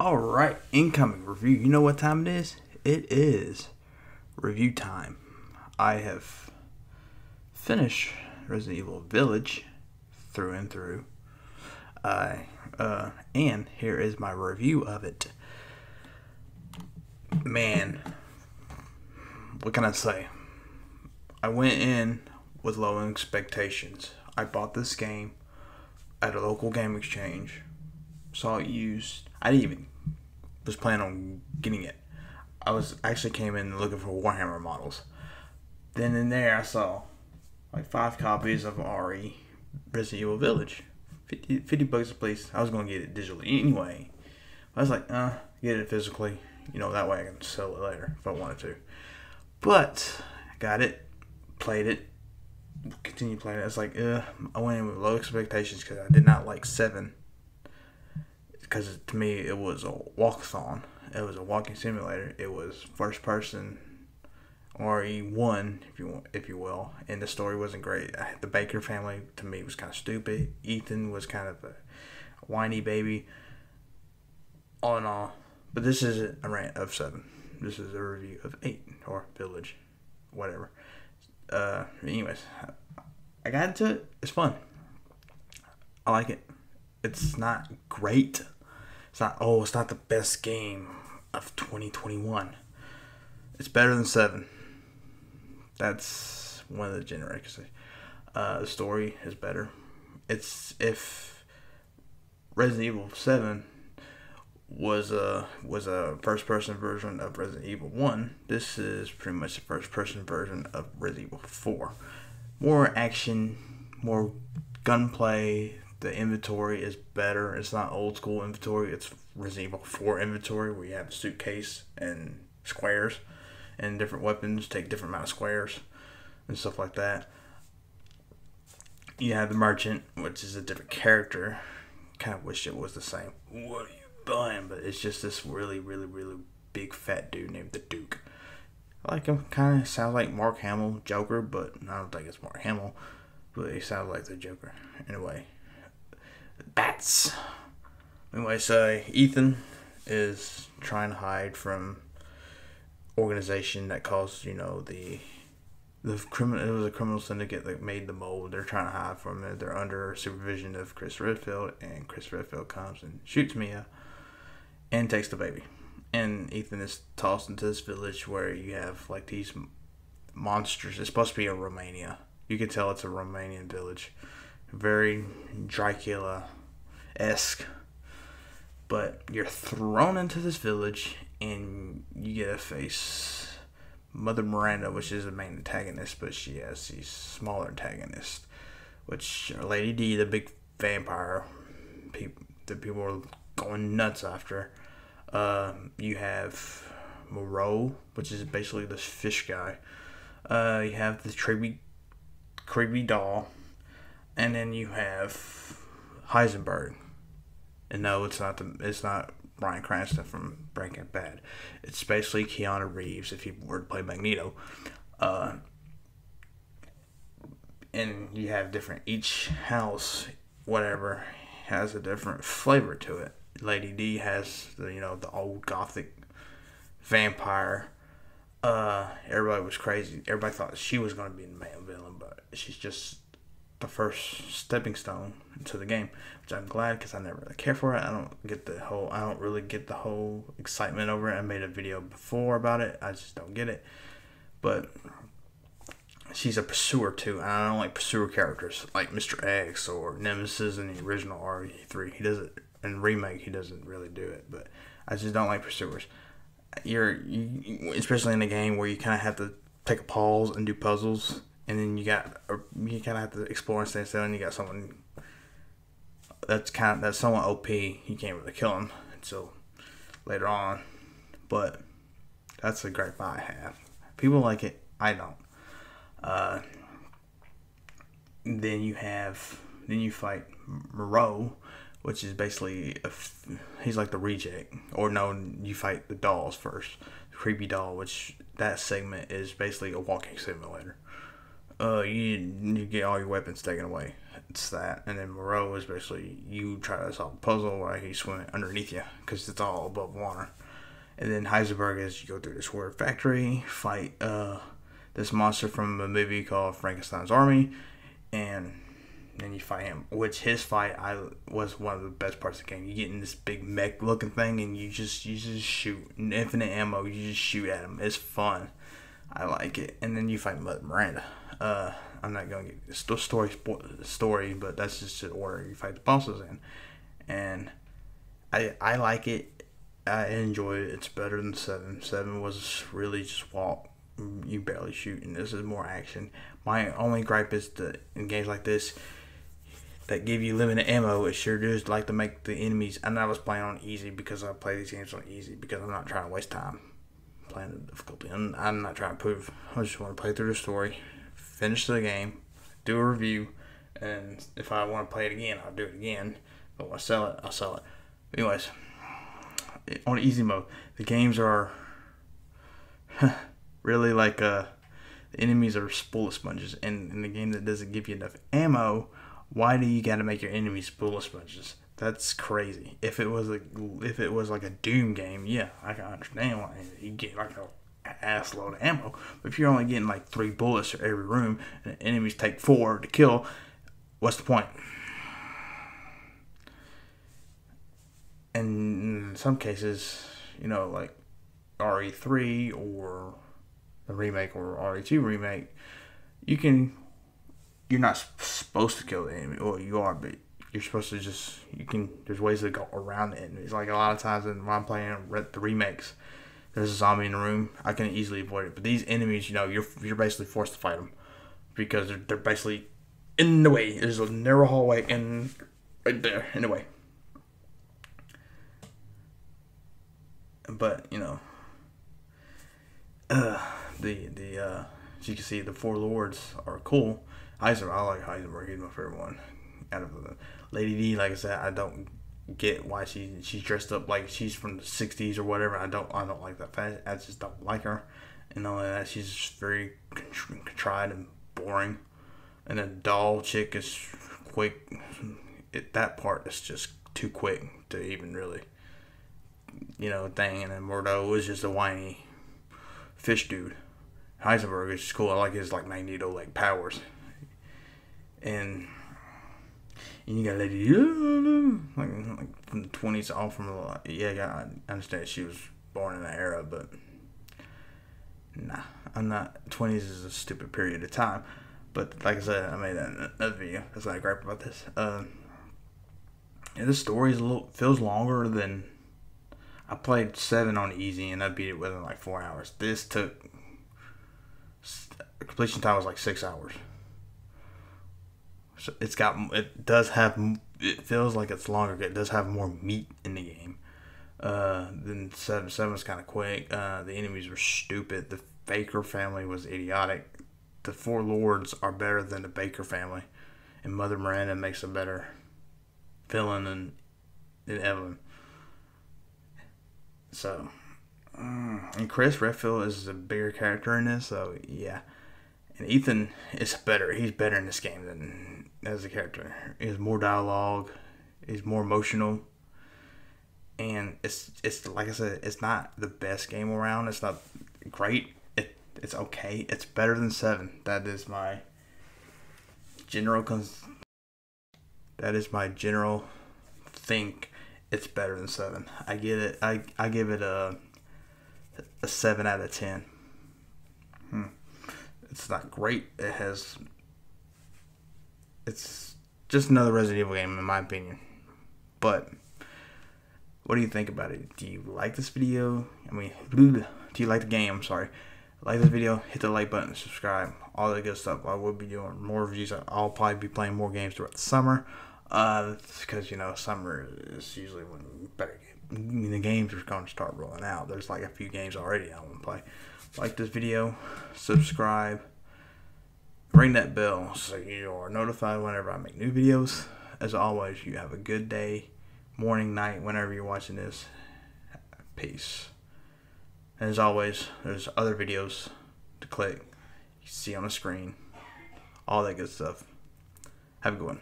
Alright, incoming review. You know what time it is? It is review time. I have finished Resident Evil Village through and through. And here is my review of it. Man, what can I say? I went in with low expectations. I bought this game at a local game exchange. Saw it used. I didn't even was planning on getting it. I was actually came in looking for Warhammer models. Then in there I saw like 5 copies of RE Resident Evil Village. 50 bucks a piece. I was going to get it digitally anyway. I was like, get it physically. That way I can sell it later if I wanted to. But I got it, played it, continued playing it. It's like, I went in with low expectations because I did not like 7. Because to me it was a walkathon. It was a walking simulator. It was first person RE1, if you will, and the story wasn't great. The Baker family to me was kind of stupid. Ethan was kind of a whiny baby. All in all, but this isn't a rant of 7. This is a review of 8 or Village, whatever. Anyways, I got into it. It's fun. I like it. It's not great. It's not the best game of 2021. It's better than 7. That's one of the generics. The story is better. It's if Resident Evil 7 was a first person version of Resident Evil 1, this is pretty much the first person version of Resident Evil 4. More action, more gunplay. The inventory is better. It's not old school inventory. It's Resident Evil 4 inventory where you have a suitcase and squares and different weapons take different amount of squares and stuff like that. You have the merchant, which is a different character. Kind of wish it was the same. What are you buying? But it's just this really, really, really big fat dude named the Duke. I like him. Kind of sounds like Mark Hamill, Joker, but I don't think it's Mark Hamill. But he sounds like the Joker. Anyway. Bats. Anyway, so Ethan is trying to hide from organization that caused, the criminal. It was a criminal syndicate that made the mold. They're trying to hide from it. They're under supervision of Chris Redfield, and Chris Redfield comes and shoots Mia and takes the baby. And Ethan is tossed into this village where you have like these monsters. It's supposed to be in Romania. You can tell it's a Romanian village. Very Dracula-esque. But you're thrown into this village and you get to face Mother Miranda, which is the main antagonist, but she has these smaller antagonists, which are Lady D, the big vampire that people are going nuts after. You have Moreau, which is basically this fish guy. You have the creepy doll. And then you have Heisenberg. And no, it's not Bryan Cranston from Breaking Bad. It's basically Keanu Reeves if he were to play Magneto. And you have each house, whatever, has a different flavor to it. Lady D has the old gothic vampire. Everybody was crazy. Everybody thought she was going to be the main villain, but she's just the first stepping stone into the game, which I'm glad because I never really care for it. I don't really get the whole excitement over it. I made a video before about it. I just don't get it. But she's a pursuer too, and I don't like pursuer characters like Mr. X or Nemesis in the original RE3. He does it in remake. He doesn't really do it, but I just don't like pursuers. Especially in a game where you kind of have to take a pause and do puzzles. And then you kind of have to explore and stand still, and you got someone that's somewhat OP. You can't really kill him until later on, but that's a gripe I have. People like it, I don't. Then you fight Moreau, which is basically he's like the reject, or no, you fight the dolls first, the creepy doll, which that segment is basically a walking simulator. You get all your weapons taken away. It's that. And then Moreau is basically you try to solve a puzzle while he's swimming underneath you because it's all above water. And then Heisenberg is you go through this weird factory, fight this monster from a movie called Frankenstein's Army, and then you fight him. Which his fight was one of the best parts of the game. You get in this big mech looking thing and you just shoot infinite ammo. You just shoot at him. It's fun. I like it. And then you fight Mother Miranda. I'm not gonna get the story, but that's just the order you fight the bosses in. And I like it. I enjoy it. It's better than 7. 7 was really just walk. You barely shoot, and this is more action. My only gripe is that in games like this that give you limited ammo, it sure does like to make the enemies. And I was playing on easy because I play these games on easy because I'm not trying to waste time playing the difficulty. I'm not trying to prove. I just want to play through the story, finish the game, do a review, and if I want to play it again, I'll do it again. But when I sell it, I'll sell it. Anyways, on easy mode, the games are really like the enemies are bullet sponges, and in the game that doesn't give you enough ammo, why do you got to make your enemies bullet sponges? That's crazy. If it was like a Doom game, yeah, I can understand why you get like an ass load of ammo. But if you're only getting like 3 bullets for every room, and the enemies take 4 to kill, what's the point? And in some cases, like RE3 or the remake or RE2 remake, you're not supposed to kill the enemy. Well, you are, but you're supposed to there's ways to go around the enemies. Like a lot of times when I'm playing the remakes, there's a zombie in the room, I can easily avoid it. But these enemies, you're basically forced to fight them because they're basically in the way. There's a narrow hallway right there in the way. But as you can see, the 4 lords are cool. I like Heisenberg. He's my favorite one. Out of the Lady D, like I said, I don't get why she's dressed up like she's from the 60s or whatever. I don't like that fashion. I just don't like her. And not only that, she's just very contrived and boring. And the doll chick is quick. That part is just too quick to even really thing. And then Mordo is just a whiny fish dude. Heisenberg is just cool. I like his like Magneto like powers. And you got Lady like from the 20s, all from I understand she was born in that era, but nah, I'm not. 20s is a stupid period of time. But like I said, I made another video. That's not a gripe about this. This story feels longer than. I played 7 on easy and I beat it within like 4 hours. This took completion time was like 6 hours. So it feels like it's longer. It does have more meat in the game. Then 7 was kind of quick. The enemies were stupid. The Baker family was idiotic. The 4 lords are better than the Baker family, and Mother Miranda makes a better villain than Evelyn. So, and Chris Redfield is a bigger character in this, so yeah. And Ethan is better. He's better in this game than as a character. He has more dialogue. He's more emotional. And it's like I said, it's not the best game around. It's not great. It's okay. It's better than 7. That is my general think. It's better than 7. I get it. I give it a 7 out of 10. It's not great. It's just another Resident Evil game in my opinion. But what do you think about it? Do you like this video? Do you like the game? I'm sorry. Like this video, hit the like button, subscribe, all that good stuff. I will be doing more reviews. I'll probably be playing more games throughout the summer. Because summer is usually when the games are going to start rolling out. There's like a few games already I want to play. Like this video, subscribe, ring that bell so you are notified whenever I make new videos. As always, you have a good day, morning, night, whenever you're watching this. Peace. And as always, there's other videos to click. You see on the screen, all that good stuff. Have a good one.